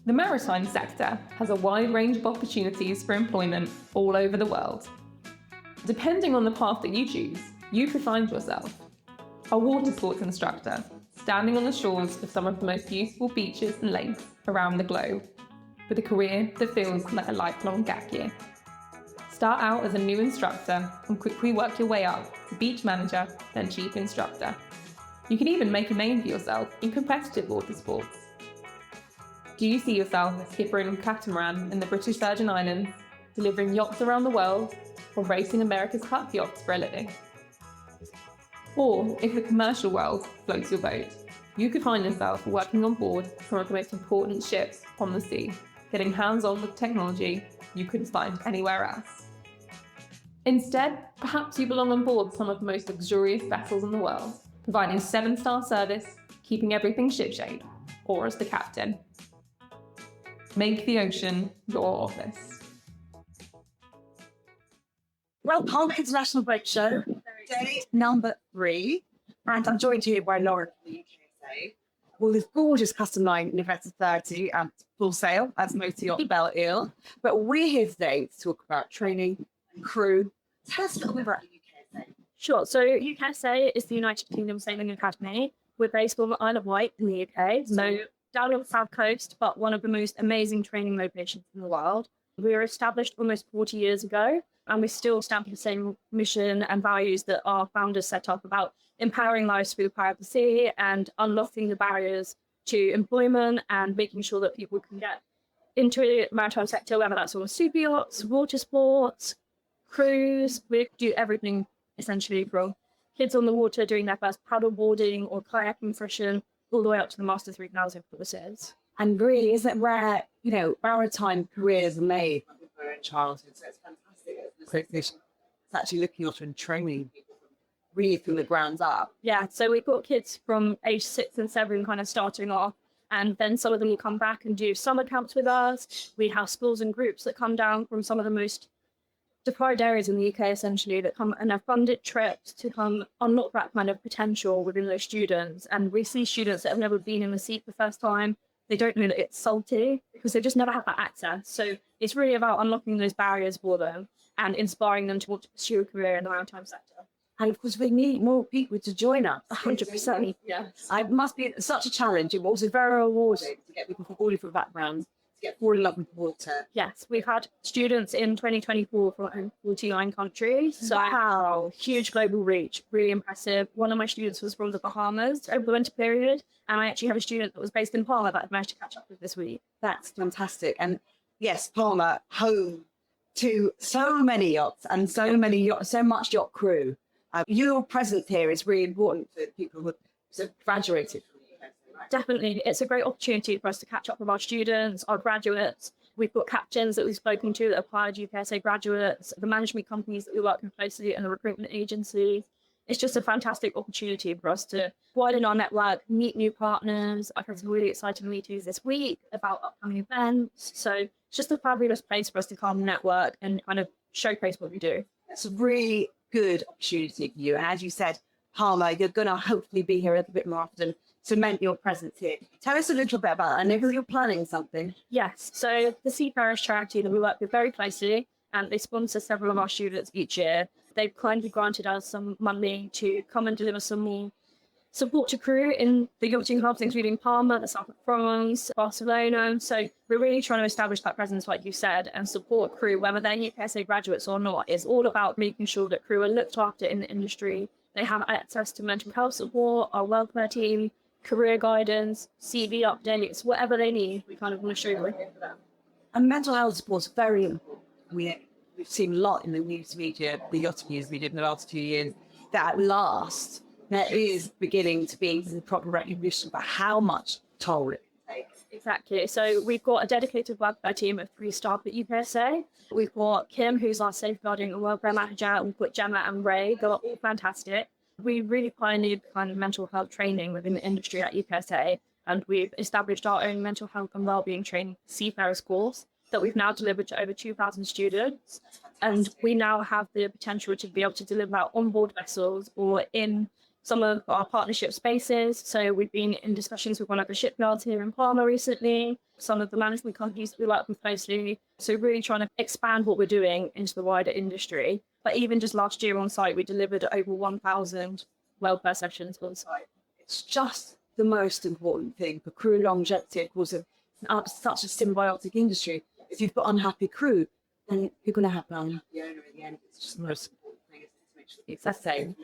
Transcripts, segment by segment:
The maritime sector has a wide range of opportunities for employment all over the world. Depending on the path that you choose, you could find yourself a water sports instructor, standing on the shores of some of the most beautiful beaches and lakes around the globe, with a career that feels like a lifelong gap year. Start out as a new instructor and quickly work your way up to beach manager, then chief instructor. You can even make a name for yourself in competitive water sports. Do you see yourself skippering a catamaran in the British Virgin Islands, delivering yachts around the world, or racing America's Cup yachts for a living? Or if the commercial world floats your boat, you could find yourself working on board some of the most important ships on the sea, getting hands-on with technology you couldn't find anywhere else. Instead, perhaps you belong on board some of the most luxurious vessels in the world, providing 7-star service, keeping everything shipshape, or as the captain. Make the ocean your office. Well, Palma International Boat Show, day number 3, and I'm joined here by Lauren from the UKSA. Well, this gorgeous custom line Novetta 30 and full sail, as most of your Belle Ile. But we're here today to talk about training and crew. Tell us a little bit about the UKSA. Sure. So UKSA is the United Kingdom Sailing Academy. We're based on the Isle of Wight in the UK, so down on the south coast, but one of the most amazing training locations in the world. We were established almost 40 years ago, and we still stand for the same mission and values that our founders set up about empowering lives through the power of the sea and unlocking the barriers to employment and making sure that people can get into the maritime sector, whether that's on super yachts, water sports, cruise. We do everything essentially from kids on the water doing their first paddle boarding or kayaking session, all the way up to the Master 3000 courses. And really, isn't it where, maritime careers are made with their own childhood? So it's fantastic. It's actually looking after and training really from the ground up. Yeah, so we've got kids from age 6 and 7 kind of starting off, and then some of them will come back and do summer camps with us. We have schools and groups that come down from some of the most deprived areas in the UK, essentially, that come and have funded trips to come unlock that kind of potential within those students. And we see students that have never been in the sea for the first time. They don't know that it's salty because they just never had that access. So it's really about unlocking those barriers for them and inspiring them to want to pursue a career in the maritime sector. And of course, we need more people to join us. 100%. Yes. It must be such a challenge, but also very rewarding to get people from all different backgrounds to get fall in love with water. Yes, we've had students in 2024 from 49 countries. So wow. Huge global reach, really impressive. One of my students was from the Bahamas over the winter period, and I actually have a student that was based in Palma that I've managed to catch up with this week. That's fantastic. And yes, Palma, home to so many yachts and so much yacht crew. Your presence here is really important for people who have graduated from the UKSA, right? Definitely. It's a great opportunity for us to catch up with our students, our graduates. We've got captains that we've spoken to that applied UKSA graduates, the management companies that we work with closely, and the recruitment agency. It's just a fantastic opportunity for us to widen our network, meet new partners. I've had some really exciting meetings this week about upcoming events. So it's just a fabulous place for us to come network and kind of showcase what we do. It's a really good opportunity for you. And as you said, Palma, you're going to hopefully be here a little bit more often, cement your presence here. Tell us a little bit about that. I know you're planning something. Yes. So the Seafarers charity that we work with very closely, and they sponsor several of our students each year. They've kindly granted us some money to come and deliver some more support to crew in the yachting hubs, including Palma, the south of France, Barcelona. So we're really trying to establish that presence, like you said, and support crew, whether they're UKSA graduates or not. It's all about making sure that crew are looked after in the industry. They have access to mental health support, our welfare team, career guidance, CV updates, whatever they need. We kind of want to show we're here for them. And mental health support is very important. We've seen a lot in the news media, the yachting news media in the last 2 years, that at last there is beginning to be the proper recognition about how much toll it takes. Exactly. So we've got a dedicated welfare team of 3 staff at UKSA. We've got Kim, who's our safeguarding and welfare manager. We've got Gemma and Ray. They're all fantastic. We really pioneered kind of mental health training within the industry at UKSA, and we've established our own mental health and wellbeing training seafarers course that we've now delivered to over 2,000 students. And we now have the potential to be able to deliver that on board vessels or in some of our partnership spaces. So we've been in discussions with one of the shipyards here in Palma recently, some of the management companies that we work with closely. So really trying to expand what we're doing into the wider industry. But even just last year on site, we delivered over 1,000 welfare sessions on site. It's just the most important thing for crew longevity. Of course, such a symbiotic industry. If you've got unhappy crew, then you're going to have the owner in the end. It's just the most important thing is to make sure it's the same.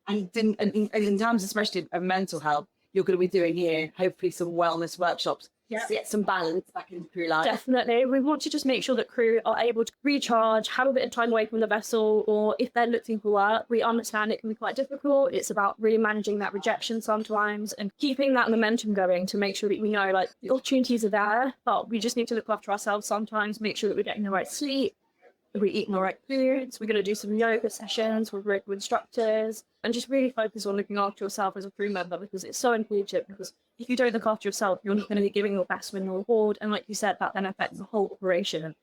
And in terms, especially of mental health, you're going to be doing here, hopefully, some wellness workshops to get some balance back into crew life. Definitely. We want to just make sure that crew are able to recharge, have a bit of time away from the vessel, or if they're looking for work, we understand it can be quite difficult. It's about really managing that rejection sometimes and keeping that momentum going to make sure that we know like the opportunities are there, but we just need to look after ourselves sometimes, make sure that we're getting the right sleep, we're eating the right foods, we're going to do some yoga sessions with regular instructors, and just really focus on looking after yourself as a crew member, because it's so important. Because if you don't look after yourself, you're not going to be giving your best when you're aboard, and like you said, that then affects the whole operation.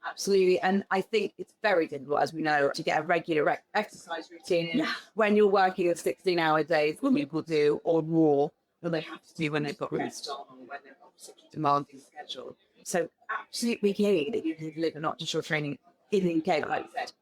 Absolutely. And I think it's very difficult, as we know, to get a regular exercise routine when you're working a 16-hour days, what people do, or more than they have to do when they've got rest on, or when they've got a demanding schedule. So absolutely key that you can deliver not just your training in the UK, like you said,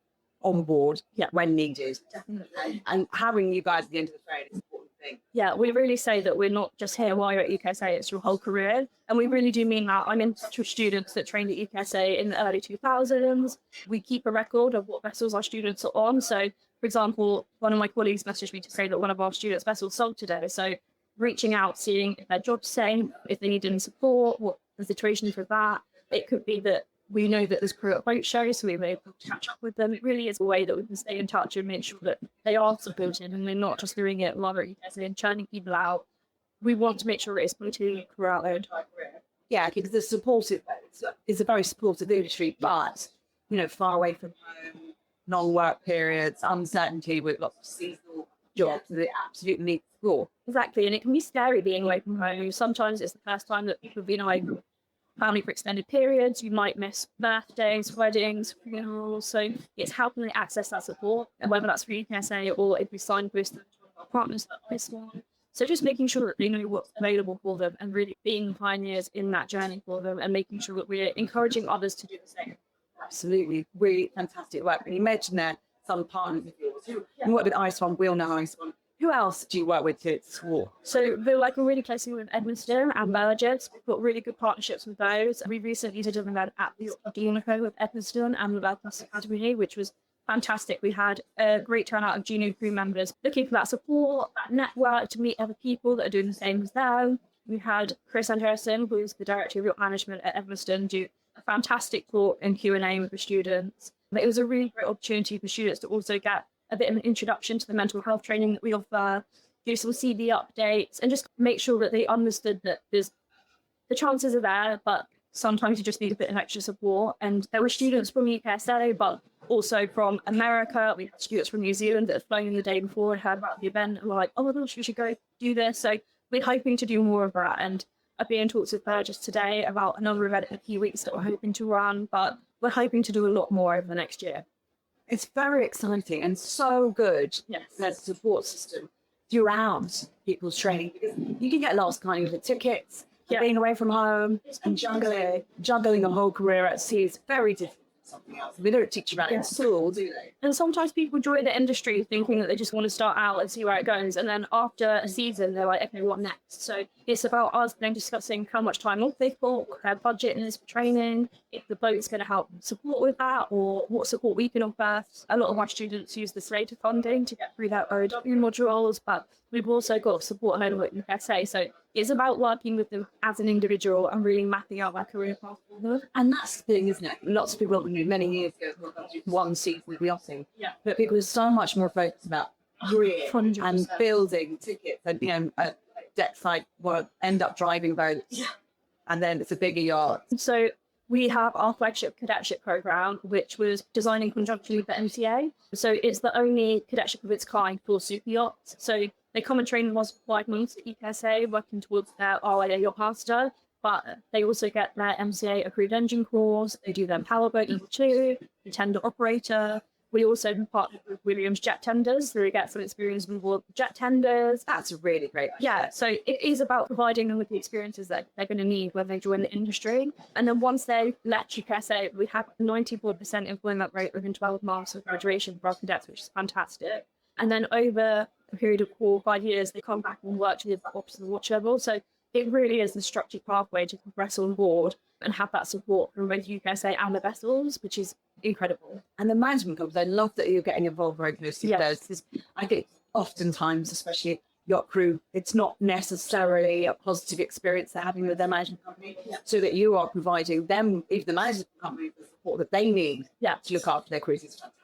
on board when needed. Definitely. And having you guys at the end of the training is an important thing. Yeah, we really say that we're not just here while you're at UKSA, it's your whole career. And we really do mean that. I'm in touch with students that trained at UKSA in the early 2000s. We keep a record of what vessels our students are on. So, for example, one of my colleagues messaged me to say that one of our students' vessels sold today. So reaching out, seeing if their job's safe, if they need any support, what the situation is with that. It could be that we know that there's crew at boat shows, so we may able to catch up with them. It really is a way that we can stay in touch and make sure that they are supported and they're not just doing it while they're at UKSA and churning people out. We want to make sure it's continuing throughout their entire career. Yeah, because the supportive is a very supportive industry, but far away from home, long work periods, uncertainty with lots of seasonal jobs that they absolutely need to score. Exactly, and it can be scary being away from home. Sometimes it's the first time that people have been away from family for extended periods. You might miss birthdays, weddings, funerals. So it's helping them access that support, and whether that's for UKSA or if we sign with our partners like this one. So just making sure that they know what's available for them and really being pioneers in that journey for them, and making sure that we're encouraging others to do the same. Absolutely, really fantastic work. And you mentioned there some partners of yours. You work with Ice One, we'll know Ice One. Who else do you work with to explore? So we're working really closely with Edmonton and Burgess. We've got really good partnerships with those. We recently did an event at the Monaco with Edmonton and the Palma Academy, which was fantastic. We had a great turnout of junior crew members looking for that support, that network to meet other people that are doing the same as them. We had Chris Anderson, who's the Director of Yacht Management at Edmonton, do a fantastic talk and Q&A with the students. But it was a really great opportunity for students to also get a bit of an introduction to the mental health training that we offer, do some CV updates, and just make sure that they understood that the chances are there, but sometimes you just need a bit of extra support. And there were students from UKSA, but also from America. We had students from New Zealand that had flown in the day before and heard about the event and were like, oh my gosh, we should go do this. So we're hoping to do more of that. And I've been in talks with Burgess today about another event in a few weeks that we're hoping to run, but we're hoping to do a lot more over the next year. It's very exciting and so good. Yes. That support system throughout people's training, because you can get lost kind of with tickets, being away from home, and juggling a whole career at sea is very difficult. Something else. We don't teach about it in school, do they? And sometimes people join the industry thinking that they just want to start out and see where it goes. And then after a season, they're like, okay, what next? So it's about us then discussing how much time off they've got, what their budget is for training, if the boat's going to help support with that, or what support we can offer. A lot of our students use the Slater funding to get through their OW modules, but we've also got support home at UKSA. So it's about working with them as an individual and really mapping out their career path for them. And that's the thing, isn't it? Lots of people many years ago one season with yachting, but people are so much more focused about career and building tickets and a deck side will end up driving boats, and then it's a bigger yacht. So we have our flagship cadetship program, which was designed in conjunction with the MCA. So it's the only cadetship of its kind for super yachts. So they come and train once 5 months at UKSA, working towards their RIA yacht master, but they also get their MCA approved engine course. They do their powerboat level 2, the tender operator, We also partnered with Williams Jet Tenders, so we get some experience with all the jet tenders. That's really great. Yeah, so it is about providing them with the experiences that they're going to need when they join the industry. And then once they left UKSA, we have 94% employment rate within 12 months of graduation for our cadets, which is fantastic. And then over a period of 4 or 5 years, they come back and work to the officer watch level. So it really is the structured pathway to progress on board and have that support from both UKSA and the vessels, which is incredible. And the management companies, I love that you're getting involved very closely with those. Because I think oftentimes, especially yacht crew, it's not necessarily a positive experience they're having with their management company. So that you are providing them, even the management company, the support that they need to look after their crews is fantastic.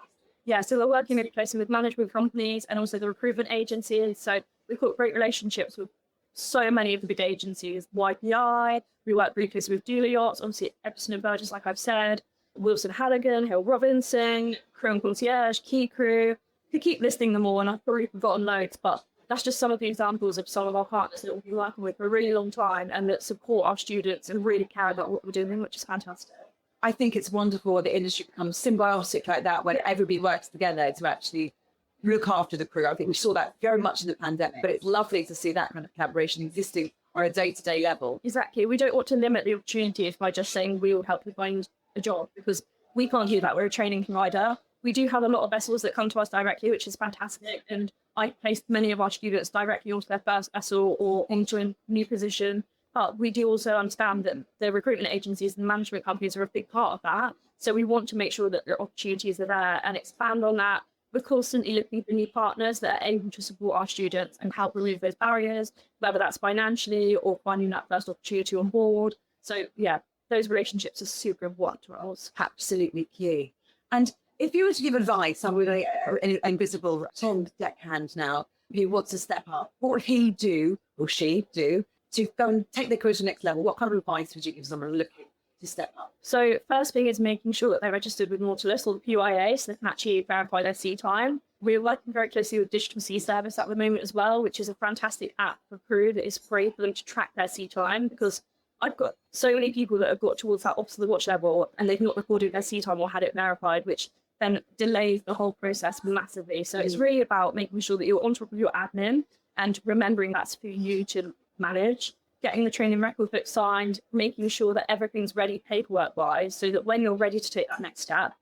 Yeah, so we're working really closely with management companies and also the recruitment agencies. So we've got great relationships with so many of the big agencies, YPI, we work really closely with Dealer Yachts, obviously Epsom and Burgess, like I've said, Wilson Halligan, Hill Robinson, Crew and Concierge, Key Crew. Could keep listing them all, and I've probably forgotten loads, but that's just some of the examples of some of our partners that we've been working with for a really long time and that support our students and really care about what we're doing, which is fantastic. I think it's wonderful the industry becomes symbiotic like that when everybody works together to actually look after the crew. I think we saw that very much in the pandemic, but it's lovely to see that kind of collaboration existing on a day-to-day level. Exactly. We don't want to limit the opportunities by just saying we will help you find a job, because we can't do that. We're a training provider. We do have a lot of vessels that come to us directly, which is fantastic. And I placed many of our students directly onto their first vessel or into a new position. But we do also understand that the recruitment agencies and management companies are a big part of that. So we want to make sure that the opportunities are there and expand on that. We're constantly looking for new partners that are able to support our students and help remove those barriers, whether that's financially or finding that first opportunity on board. So yeah, those relationships are super important to us. Absolutely key. And if you were to give advice, I'm with an invisible Tom deckhand now, who wants to step up, what would he do or she do to go and take their career to the next level? What kind of advice would you give someone looking to step up? So first thing is making sure that they're registered with Nautilus or the PYA so they can actually verify their sea time. We're working very closely with Digital Sea Service at the moment as well, which is a fantastic app for crew that is free for them to track their sea time, because I've got so many people that have got towards that officer watch level and they've not recorded their sea time or had it verified, which then delays the whole process massively. So it's really about making sure that you're on top of your admin and remembering that's for you to manage, getting the training record book signed, making sure that everything's ready paperwork-wise so that when you're ready to take that next step,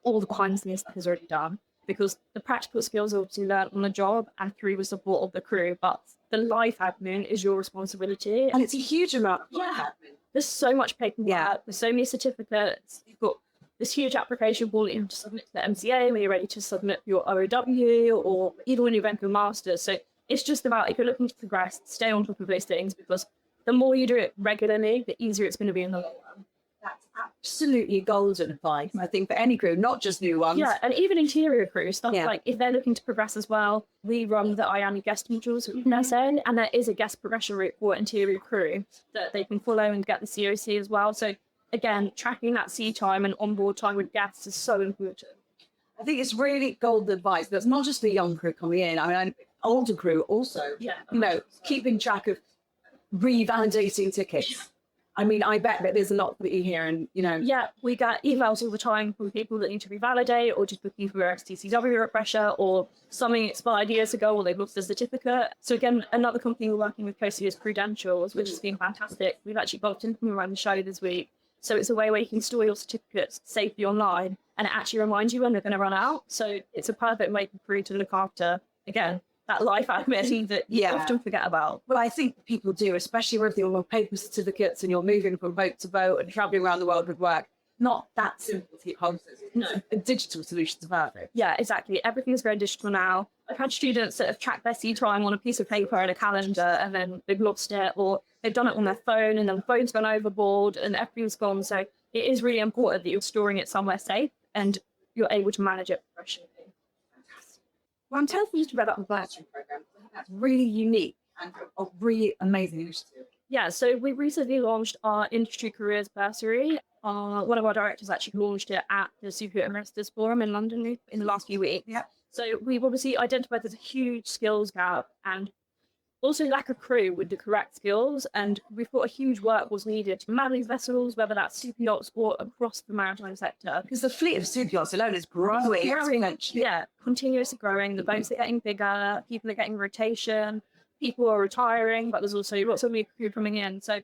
all the kinds of stuff is already done. Because the practical skills are obviously learned on the job and through the support of the crew, but the life admin is your responsibility. And it's a huge amount of admin. There's so much paperwork, there's so many certificates, you've got this huge application form that you have to submit to the MCA when you're ready to submit your OOW or even when you're going for a master's. So it's just about, if you're looking to progress, stay on top of those things, because the more you do it regularly, the easier it's going to be in the long run. That's absolutely golden advice, I think, for any crew, not just new ones. Yeah, and even interior crew stuff, like if they're looking to progress as well, we run the IANI guest modules with UKSA, and there is a guest progression route for interior crew that they can follow and get the COC as well. So again, tracking that sea time and onboard time with guests is so important. I think it's really golden advice. That's not just the young crew coming in. I mean, older crew also, you know, keeping track of revalidating tickets. I mean, I bet that there's a lot that you hear and, you know. Yeah, we get emails all the time from people that need to revalidate or just looking for a STCW refresher or something expired years ago or they've lost a certificate. So again, another company we're working with closely is Prudentials, which has been fantastic. We've actually bumped into them around the show this week. So it's a way where you can store your certificates safely online and it actually reminds you when they're going to run out. So it's a perfect way for crew to look after, again, that life admin that you often forget about. Well, I think people do, especially with your paper certificates and you're moving from boat to boat and traveling around the world with work. Not that simple to keep hold of. No. Digital solutions about it. Yeah, exactly. Everything's very digital now. I've had students that have tracked their sea time on a piece of paper and a calendar and then they've lost it, or they've done it on their phone and then the phone's gone overboard and everything's gone. So it is really important that you're storing it somewhere safe and you're able to manage it professionally. Well, I'm terrified about that bursary program. That's really unique and a really amazing initiative. Yeah, so we recently launched our Industry Careers Bursary. One of our directors actually launched it at the Super Investors Forum in London in the last few weeks. Yeah. So we've obviously identified there's a huge skills gap and Also, lack of crew with the correct skills, and we thought a huge work was needed to man these vessels, whether that's super yachts or across the maritime sector. Because the fleet of super yachts alone is growing exponentially. Yeah, continuously growing. The boats are getting bigger, people are getting rotation, people are retiring, but there's also lots of new crew coming in. So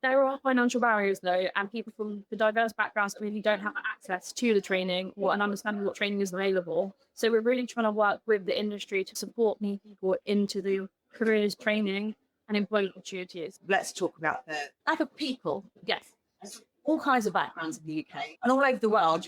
there are financial barriers though, and people from the diverse backgrounds really don't have access to the training or an understanding of what training is available. So we're really trying to work with the industry to support new people into the careers, training and employment opportunities. Let's talk about the lack of people. Yes. All kinds of backgrounds in the UK and all over the world.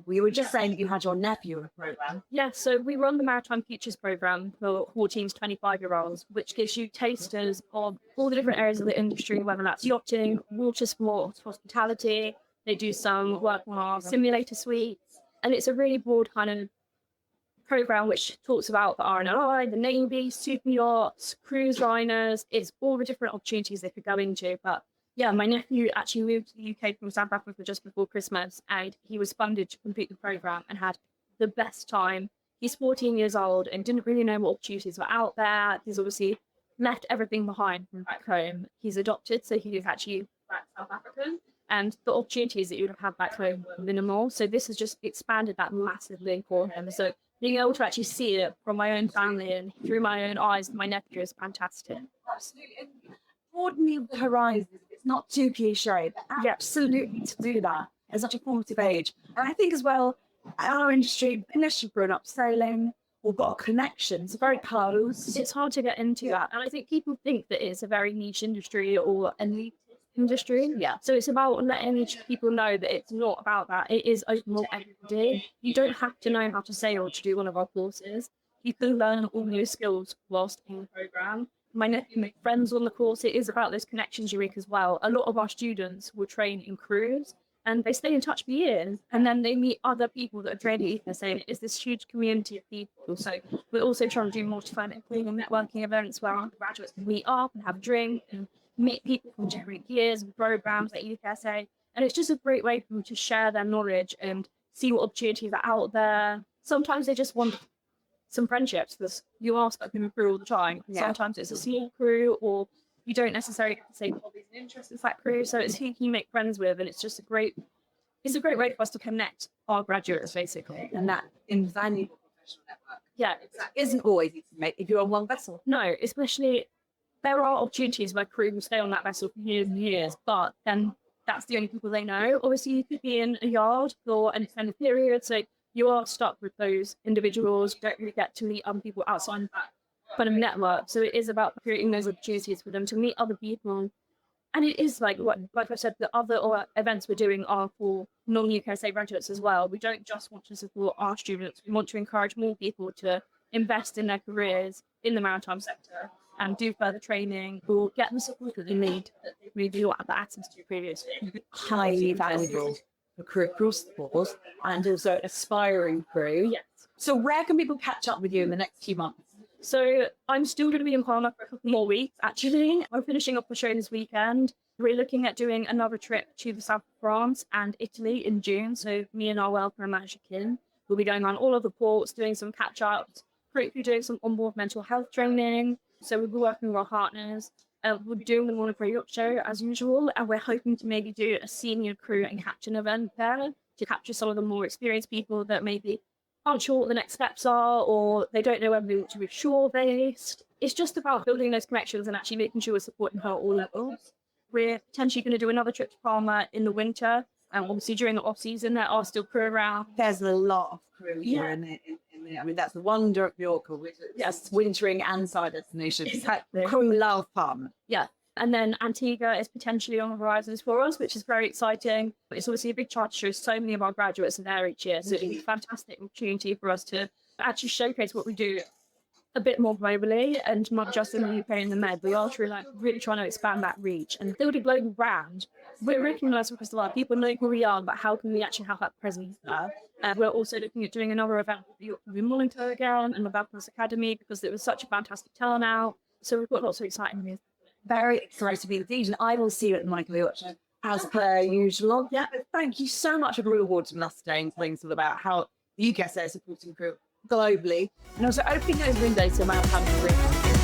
We were just saying that you had your nephew in a programme. Yeah, so we run the Maritime Futures programme for 14 to 25-year-olds, which gives you tasters of all the different areas of the industry, whether that's yachting, water sports, hospitality. They do some work on our simulator suites, and it's a really broad kind of programme which talks about the RNLI, the Navy, super yachts, cruise liners. It's all the different opportunities they could go into, but yeah, my nephew actually moved to the UK from South Africa just before Christmas, and he was funded to complete the programme and had the best time. He's 14 years old and didn't really know what opportunities were out there. He's obviously left everything behind from back home. He's adopted, so he is actually back South African, and the opportunities that you would have had back home were minimal. So this has just expanded that massively for him. So being able to actually see it from my own family and through my own eyes, my nephew is fantastic. Absolutely. Broadening the horizons. It's not too cliche. Absolutely to do that at such a formative age. And I think as well, our industry, unless you've grown up sailing or got a connection, it's very close. It's hard to get into that. And I think people think that it's a very niche industry or elite industry. Yeah. So it's about letting people know that it's not about that. It is open to everybody. You don't have to know how to sail to do one of our courses. You can learn all new skills whilst in the programme. My nephew make friends on the course. It is about those connections you make as well. A lot of our students will train in crews and they stay in touch for years, and then they meet other people that are training at UKSA. It's this huge community of people. So we're also trying to do multi-fund employment networking events where our graduates can meet up and have a drink and meet people from different years and programs at UKSA. And it's just a great way for them to share their knowledge and see what opportunities are out there. Sometimes they just want some friendships, because you are stuck in a crew all the time. Yeah. Sometimes it's a small crew, or you don't necessarily have the same hobbies and interests as that crew. So it's who you can make friends with, and it's a great way for us to connect our graduates, basically. And that invaluable professional network. Yeah, That isn't always easy to make if you're on one vessel. no, especially there are opportunities where crew will stay on that vessel for years and years, but then that's the only people they know. Obviously, you could be in a yard for an extended period, so you are stuck with those individuals. You don't really get to meet other people outside that kind of network. So it is about creating those opportunities for them to meet other people. And it is like I said, the other events we're doing are for non-UKSA graduates as well. We don't just want to support our students. We want to encourage more people to invest in their careers in the maritime sector and do further training or get the support that they need that they really do have the access to previously. Highly valuable for crew across the board and also an aspiring crew. Yes. So where can people catch up with you in the next few months? So I'm still going to be in Palma for a couple more weeks, actually. I'm finishing up the show this weekend. We're looking at doing another trip to the south of France and Italy in June. So me and our welfare manager, Kim, will be going on all of the ports, doing some catch-ups, hopefully doing some onboard mental health training. So we'll be working with our partners. We're doing the Morning for Yacht Show as usual, and we're hoping to maybe do a senior crew and captain event there to capture some of the more experienced people that maybe aren't sure what the next steps are, or they don't know whether they want to be shore-based. It's just about building those connections and actually making sure we're supporting her at all levels. We're potentially going to do another trip to Palma in the winter, and obviously during the off-season there are still crew around. There's a lot of crew here Yeah. in the I mean, that's the wonder of Yorker, which is yes, wintering and side destinations. Exactly. Crew love Palma. Yeah. And then Antigua is potentially on the horizons for us, which is very exciting. But it's obviously a big charter show. So many of our graduates are there each year. So it's a fantastic opportunity for us to actually showcase what we do a bit more globally and not just in the UK and the Med. We are really trying to expand that reach and build a global brand. We're recognised across the world. People know who we are, but how can we actually have that presence there? We're also looking at doing another event with Mornington again and the Business Academy because it was such a fantastic turnout. So we've got lots of exciting news. Very excited to be indeed, and I will see you at the Michael Yacht Show as per usual. Yeah, but thank you so much for Crew Awards from us today and telling us all about how the UKSA is supporting crew globally and also opening those windows to maritime careers.